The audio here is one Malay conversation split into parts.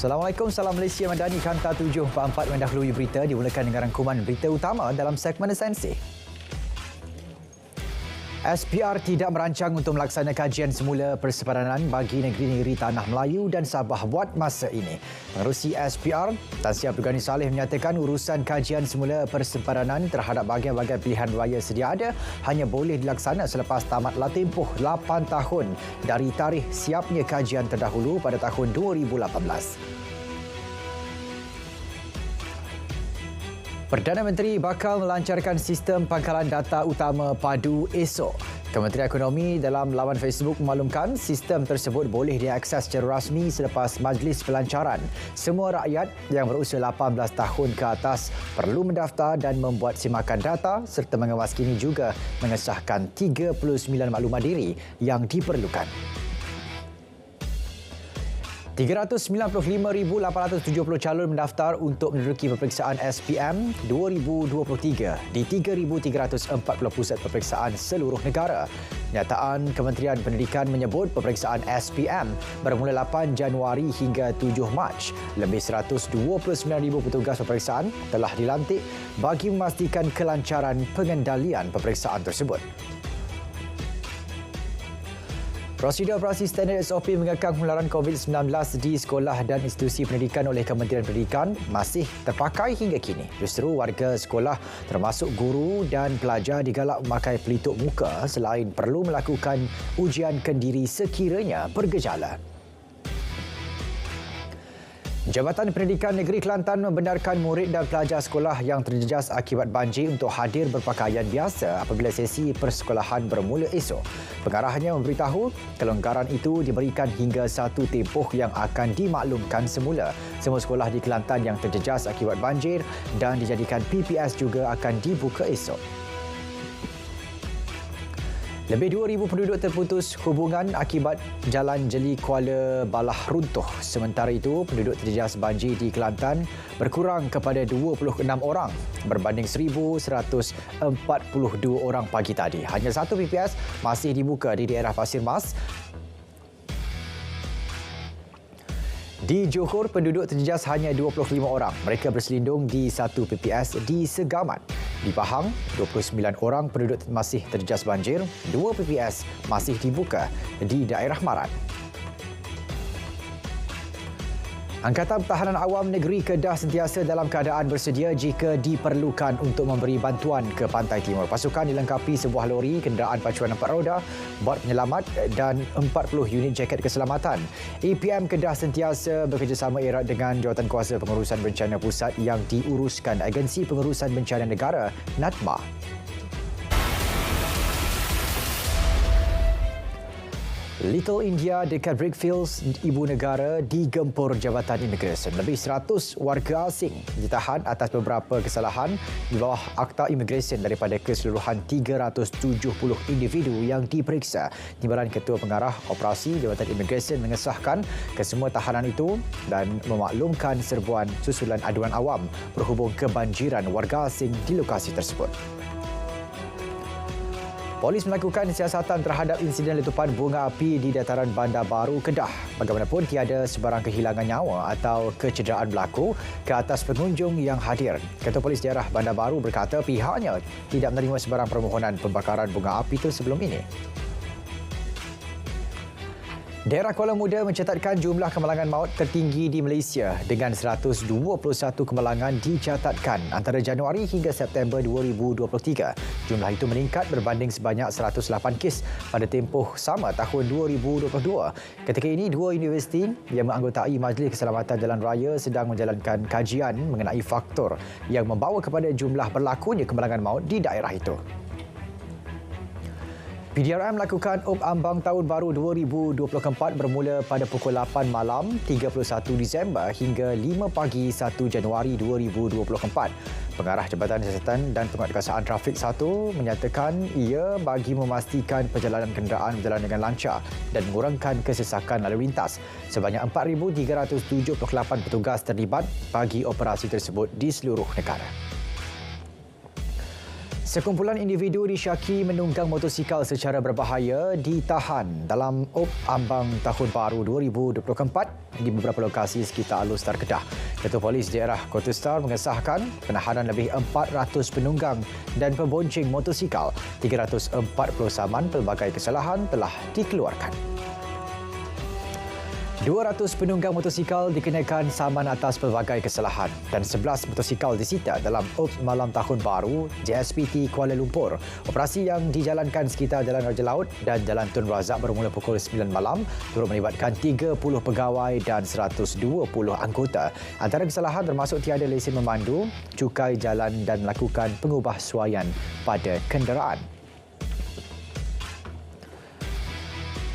Assalamualaikum, salam Malaysia Madani. Kanta 744 mendahului berita dimulakan dengan rangkuman berita utama dalam segmen esensi. SPR tidak merancang untuk melaksanakan kajian semula persepadanan bagi negeri-negeri Tanah Melayu dan Sabah buat masa ini. Pengerusi SPR, Tan Sri Abdul Ghani Saleh menyatakan urusan kajian semula persepadanan terhadap bahagian-bahagian pilihan raya sedia ada hanya boleh dilaksana selepas tamatlah tempoh 8 tahun dari tarikh siapnya kajian terdahulu pada tahun 2018. Perdana Menteri bakal melancarkan sistem pangkalan data utama padu esok. Kementerian Ekonomi dalam laman Facebook memaklumkan sistem tersebut boleh diakses secara rasmi selepas majlis pelancaran. Semua rakyat yang berusia 18 tahun ke atas perlu mendaftar dan membuat simakan data serta mengawas kini juga mengesahkan 39 maklumat diri yang diperlukan. 395,870 calon mendaftar untuk menduduki peperiksaan SPM 2023 di 3,340 pusat peperiksaan seluruh negara. Nyataan Kementerian Pendidikan menyebut peperiksaan SPM bermula 8 Januari hingga 7 Mac. Lebih 129,000 petugas peperiksaan telah dilantik bagi memastikan kelancaran pengendalian peperiksaan tersebut. Prosedur operasi standard SOP mengekang penularan COVID-19 di sekolah dan institusi pendidikan oleh Kementerian Pendidikan masih terpakai hingga kini. Justru warga sekolah termasuk guru dan pelajar digalak memakai pelitup muka selain perlu melakukan ujian kendiri sekiranya bergejala. Jabatan Pendidikan Negeri Kelantan membenarkan murid dan pelajar sekolah yang terjejas akibat banjir untuk hadir berpakaian biasa apabila sesi persekolahan bermula esok. Pengarahnya memberitahu kelonggaran itu diberikan hingga satu tempoh yang akan dimaklumkan semula. Semua sekolah di Kelantan yang terjejas akibat banjir dan dijadikan PPS juga akan dibuka esok. Lebih 2,000 penduduk terputus hubungan akibat Jalan Jeli Kuala Balah runtuh. Sementara itu, penduduk terjejas banjir di Kelantan berkurang kepada 26 orang berbanding 1,142 orang pagi tadi. Hanya satu PPS masih dibuka di daerah Pasir Mas. Di Johor, penduduk terjejas hanya 25 orang. Mereka berselindung di satu PPS di Segamat. Di Pahang, 29 orang penduduk masih terjejas banjir. 2 PPS masih dibuka di daerah Marat. Angkatan Pertahanan Awam Negeri Kedah sentiasa dalam keadaan bersedia jika diperlukan untuk memberi bantuan ke Pantai Timur. Pasukan dilengkapi sebuah lori, kenderaan pacuan 4 roda, bot penyelamat dan 40 unit jaket keselamatan. APM Kedah sentiasa bekerjasama erat dengan Jawatankuasa Pengurusan Bencana Pusat yang diuruskan Agensi Pengurusan Bencana Negara, NADMA. Little India dekat Brickfields, ibu negara, digempur Jabatan Imigresen. Lebih 100 warga asing ditahan atas beberapa kesalahan di bawah Akta Imigresen daripada keseluruhan 370 individu yang diperiksa. Timbalan Ketua Pengarah Operasi Jabatan Imigresen mengesahkan kesemua tahanan itu dan memaklumkan serbuan susulan aduan awam berhubung kebanjiran warga asing di lokasi tersebut. Polis melakukan siasatan terhadap insiden letupan bunga api di dataran Bandar Baru, Kedah. Bagaimanapun, tiada sebarang kehilangan nyawa atau kecederaan berlaku ke atas pengunjung yang hadir. Ketua Polis Daerah Bandar Baru berkata pihaknya tidak menerima sebarang permohonan pembakaran bunga api itu sebelum ini. Daerah Kuala Muda mencatatkan jumlah kemalangan maut tertinggi di Malaysia dengan 121 kemalangan dicatatkan antara Januari hingga September 2023. Jumlah itu meningkat berbanding sebanyak 108 kes pada tempoh sama tahun 2022. Ketika ini, 2 universiti yang menganggotai Majlis Keselamatan Jalan Raya sedang menjalankan kajian mengenai faktor yang membawa kepada jumlah berlakunya kemalangan maut di daerah itu. PDRM melakukan ambang tahun baru 2024 bermula pada pukul 8 malam 31 Disember hingga 5 pagi 1 Januari 2024. Pengarah Jabatan Siasatan dan Penguatkuasaan Trafik 1 menyatakan ia bagi memastikan perjalanan kenderaan berjalan dengan lancar dan mengurangkan kesesakan lalu lintas. Sebanyak 4,378 petugas terlibat bagi operasi tersebut di seluruh negara. Sekumpulan individu disyaki menunggang motosikal secara berbahaya ditahan dalam Op Ambang Tahun Baru 2024 di beberapa lokasi sekitar Alun Star Kedah. Ketua Polis Daerah Kota Star mengesahkan penahanan lebih 400 penunggang dan pembonceng motosikal. 340 saman pelbagai kesalahan telah dikeluarkan. 200 penunggang motosikal dikenakan saman atas pelbagai kesalahan dan 11 motosikal disita dalam Ops Malam Tahun Baru JSPT Kuala Lumpur. Operasi yang dijalankan sekitar Jalan Raja Laut dan Jalan Tun Razak bermula pukul 9 malam turut melibatkan 30 pegawai dan 120 anggota. Antara kesalahan termasuk tiada lesen memandu, cukai jalan dan melakukan pengubahsuaian pada kenderaan.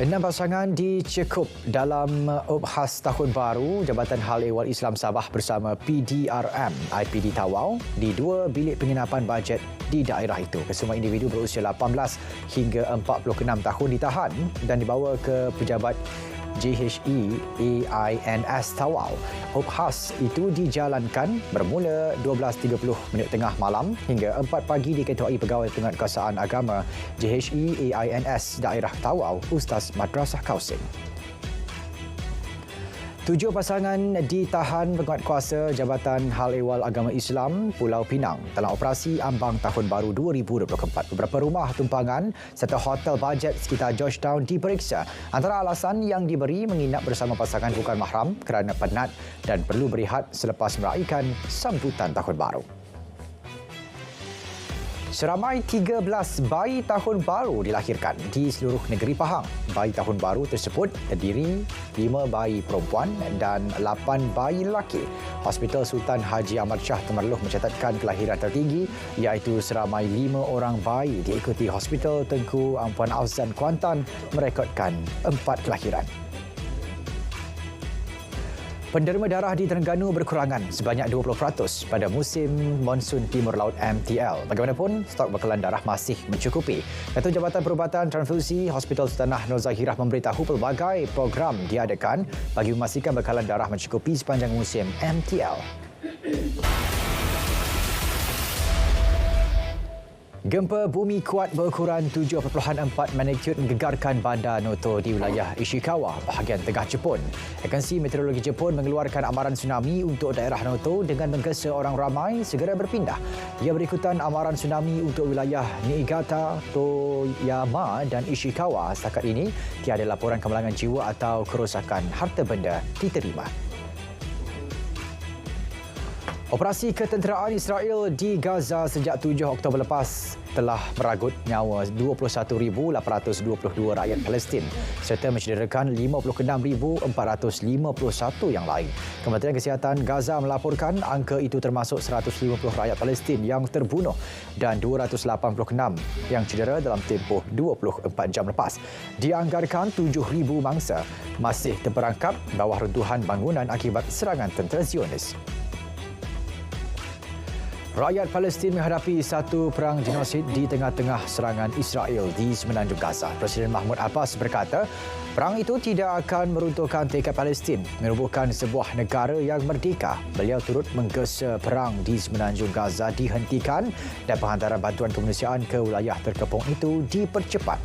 6 pasangan dicekup dalam Op Khas Tahun Baru Jabatan Hal Ehwal Islam Sabah bersama PDRM IPD Tawau di 2 bilik penginapan bajet di daerah itu. Kesemua individu berusia 18 hingga 46 tahun ditahan dan dibawa ke pejabat JHE AINS Tawau. Op Khas itu dijalankan bermula 12.30 tengah malam hingga 4 pagi diketuai Pegawai Penguatkuasaan Agama JHE AINS Daerah Tawau, Ustaz Madrasah Kausing. 7 pasangan ditahan Penguatkuasa Jabatan Hal Ehwal Agama Islam Pulau Pinang dalam operasi Ambang Tahun Baru 2024. Beberapa rumah tumpangan serta hotel bajet sekitar Georgetown diperiksa. Antara alasan yang diberi menginap bersama pasangan bukan mahram kerana penat dan perlu berehat selepas meraihkan sambutan Tahun Baru. Seramai 13 bayi tahun baru dilahirkan di seluruh negeri Pahang. Bayi tahun baru tersebut terdiri 5 bayi perempuan dan 8 bayi lelaki. Hospital Sultan Haji Ahmad Shah Temerloh mencatatkan kelahiran tertinggi iaitu seramai 5 orang bayi, diikuti Hospital Tengku Ampuan Auzan Kuantan merekodkan 4 kelahiran. Penderma darah di Terengganu berkurangan sebanyak 20% pada musim monsun Timur Laut MTL. Bagaimanapun, stok bekalan darah masih mencukupi. Ketua Jabatan Perubatan Transfusi Hospital Sultanah Nur Zahirah memberitahu pelbagai program diadakan bagi memastikan bekalan darah mencukupi sepanjang musim MTL. Gempa bumi kuat berukuran 7.4 magnitudo menggegarkan bandar Noto di wilayah Ishikawa, bahagian tengah Jepun. Agensi Meteorologi Jepun mengeluarkan amaran tsunami untuk daerah Noto dengan menggesa orang ramai segera berpindah. Ia berikutan amaran tsunami untuk wilayah Niigata, Toyama dan Ishikawa. Setakat ini, tiada laporan kemalangan jiwa atau kerosakan harta benda diterima. Operasi ketenteraan Israel di Gaza sejak 7 Oktober lepas telah meragut nyawa 21,822 rakyat Palestin serta mencederakan 56,451 yang lain. Kementerian Kesihatan Gaza melaporkan angka itu termasuk 150 rakyat Palestin yang terbunuh dan 286 yang cedera dalam tempoh 24 jam lepas. Dianggarkan 7,000 mangsa masih terperangkap bawah runtuhan bangunan akibat serangan tentera Zionis. Rakyat Palestin menghadapi satu perang genosid di tengah-tengah serangan Israel di semenanjung Gaza. Presiden Mahmud Abbas berkata, perang itu tidak akan meruntuhkan tekad Palestin menubuhkan sebuah negara yang merdeka. Beliau turut menggesa perang di semenanjung Gaza dihentikan dan penghantaran bantuan kemanusiaan ke wilayah terkepung itu dipercepat.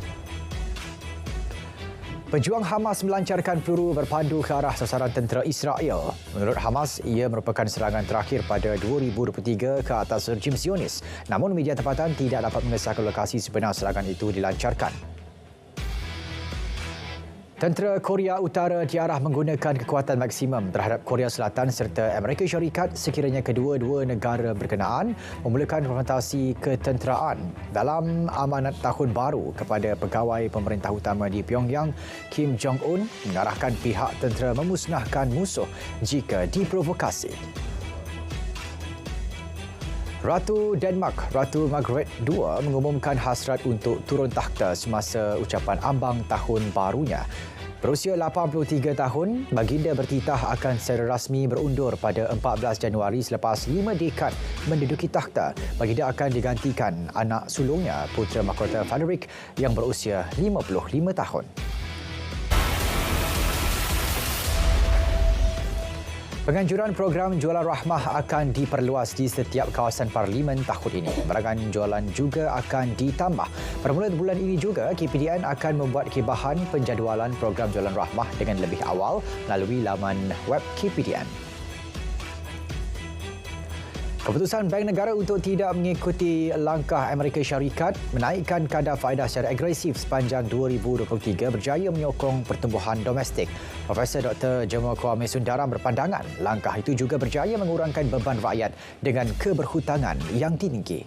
Pejuang Hamas melancarkan peluru berpandu ke arah sasaran tentera Israel. Menurut Hamas, ia merupakan serangan terakhir pada 2023 ke atas rejim Zionis. Namun media tempatan tidak dapat mengesahkan lokasi sebenar serangan itu dilancarkan. Tentera Korea Utara diarah menggunakan kekuatan maksimum terhadap Korea Selatan serta Amerika Syarikat sekiranya kedua-dua negara berkenaan memulakan konfrontasi ketenteraan. Dalam amanat tahun baru kepada pegawai pemerintah utama di Pyongyang, Kim Jong-un mengarahkan pihak tentera memusnahkan musuh jika diprovokasi. Ratu Denmark, Ratu Margaret II mengumumkan hasrat untuk turun takhta semasa ucapan ambang tahun barunya. Berusia 83 tahun, baginda bertitah akan secara rasmi berundur pada 14 Januari selepas 5 dekad menduduki takhta. Baginda akan digantikan anak sulungnya, Putera Mahkota Frederick yang berusia 55 tahun. Penganjuran program jualan rahmah akan diperluas di setiap kawasan parlimen tahun ini. Barangan jualan juga akan ditambah. Bermula bulan ini juga, KPDN akan membuat kibahan penjadualan program jualan rahmah dengan lebih awal melalui laman web KPDN. Keputusan Bank Negara untuk tidak mengikuti langkah Amerika Syarikat menaikkan kadar faedah secara agresif sepanjang 2023 berjaya menyokong pertumbuhan domestik. Profesor Dr. Jemaah Kwame Sundaram berpandangan langkah itu juga berjaya mengurangkan beban rakyat dengan keberhutangan yang tinggi.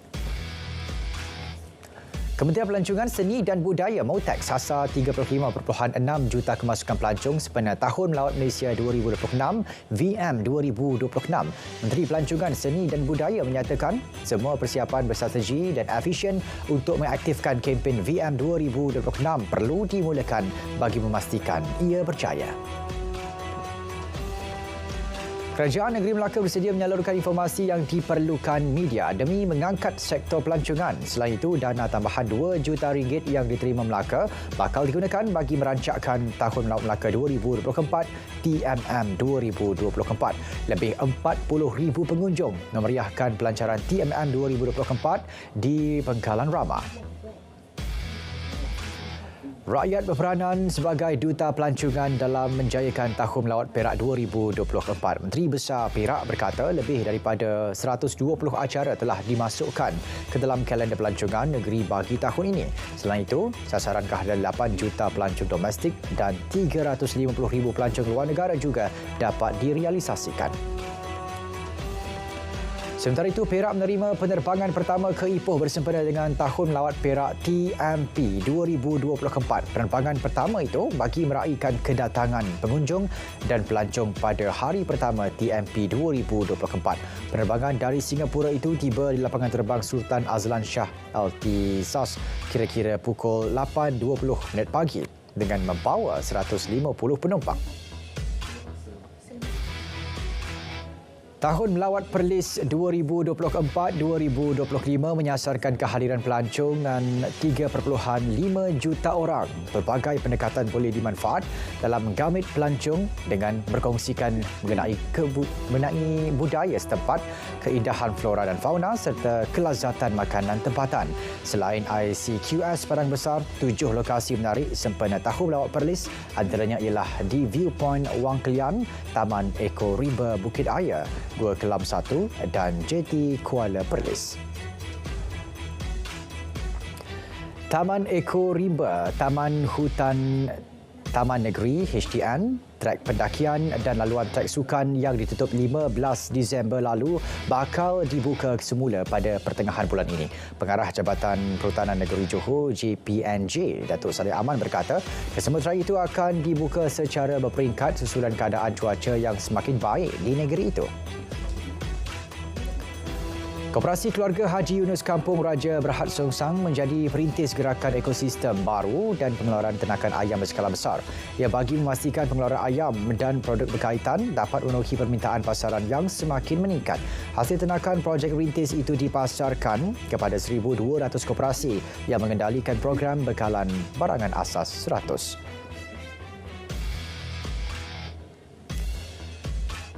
Kementerian Pelancongan Seni dan Budaya MOTAK sasar 35.6 juta kemasukan pelancong sepanjang Tahun Melawat Malaysia 2026 VM 2026. Menteri Pelancongan Seni dan Budaya menyatakan semua persiapan berstrategi dan efisien untuk mengaktifkan kempen VM 2026 perlu dimulakan bagi memastikan ia berjaya. Kerajaan Negeri Melaka bersedia menyalurkan informasi yang diperlukan media demi mengangkat sektor pelancongan. Selain itu, dana tambahan RM2 juta yang diterima Melaka bakal digunakan bagi merancakkan Tahun Melawat Melaka 2024 TMM 2024. Lebih 40,000 pengunjung memeriahkan pelancaran TMM 2024 di Bengkalan Rama. Rakyat berperanan sebagai duta pelancongan dalam menjayakan Tahun Melawat Perak 2024. Menteri Besar Perak berkata lebih daripada 120 acara telah dimasukkan ke dalam kalender pelancongan negeri bagi tahun ini. Selain itu, sasaran kehadiran 8 juta pelancong domestik dan 350,000 pelancong luar negara juga dapat direalisasikan. Sementara itu, Perak menerima penerbangan pertama ke Ipoh bersempena dengan Tahun Melawat Perak TMP 2024. Penerbangan pertama itu bagi meraihkan kedatangan pengunjung dan pelancong pada hari pertama TMP 2024. Penerbangan dari Singapura itu tiba di lapangan terbang Sultan Azlan Shah Altisas kira-kira pukul 8.20 pagi dengan membawa 150 penumpang. Tahun Melawat Perlis 2024-2025 menyasarkan kehadiran pelancong dan 3.5 juta orang. Pelbagai pendekatan boleh dimanfaat dalam menggamit pelancong dengan berkongsikan mengenai budaya setempat, keindahan flora dan fauna serta kelazatan makanan tempatan. Selain ICQS Padang Besar, 7 lokasi menarik sempena Tahun Melawat Perlis antaranya ialah di Viewpoint Wang Kelian, Taman Eko Rimba Bukit Ayer, Gua Kelam 1 dan JT Kuala Perlis. Taman Eko Rimba, Taman Hutan Taman Negeri HDN, trek pendakian dan laluan trek sukan yang ditutup 15 Disember lalu bakal dibuka semula pada pertengahan bulan ini. Pengarah Jabatan Perhutanan Negeri Johor JPNJ, Datuk Saleh Aman berkata, kesemua trek itu akan dibuka secara berperingkat susulan keadaan cuaca yang semakin baik di negeri itu. Koperasi Keluarga Haji Yunus Kampung Raja Berhad Songsang menjadi perintis gerakan ekosistem baru dan pengeluaran ternakan ayam berskala besar. Ia bagi memastikan pengeluaran ayam dan produk berkaitan dapat memenuhi permintaan pasaran yang semakin meningkat. Hasil ternakan projek rintis itu dipasarkan kepada 1,200 koperasi yang mengendalikan program bekalan barangan asas 100.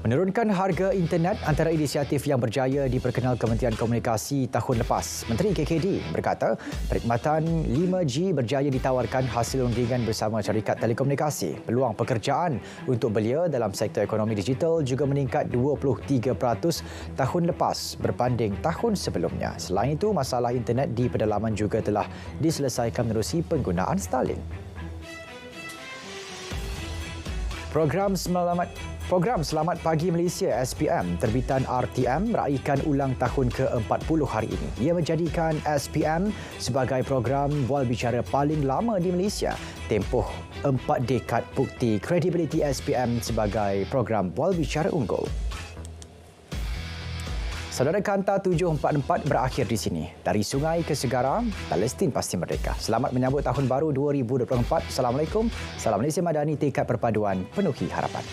Menurunkan harga internet antara inisiatif yang berjaya diperkenal Kementerian Komunikasi tahun lepas. Menteri KKD berkata, perkhidmatan 5G berjaya ditawarkan hasil rundingan bersama syarikat telekomunikasi. Peluang pekerjaan untuk belia dalam sektor ekonomi digital juga meningkat 23% tahun lepas berbanding tahun sebelumnya. Selain itu, masalah internet di pedalaman juga telah diselesaikan menerusi penggunaan Starlink. Program Selamat Pagi Malaysia SPM terbitan RTM meraihkan ulang tahun ke-40 hari ini. Ia menjadikan SPM sebagai program bual bicara paling lama di Malaysia. Tempoh 4 dekad bukti kredibiliti SPM sebagai program bual bicara unggul. Saudara, Kanta 744 berakhir di sini. Dari sungai ke segara, Palestin pasti merdeka. Selamat menyambut Tahun Baru 2024. Assalamualaikum. Salam Malaysia Madani, tekad perpaduan penuhi harapan.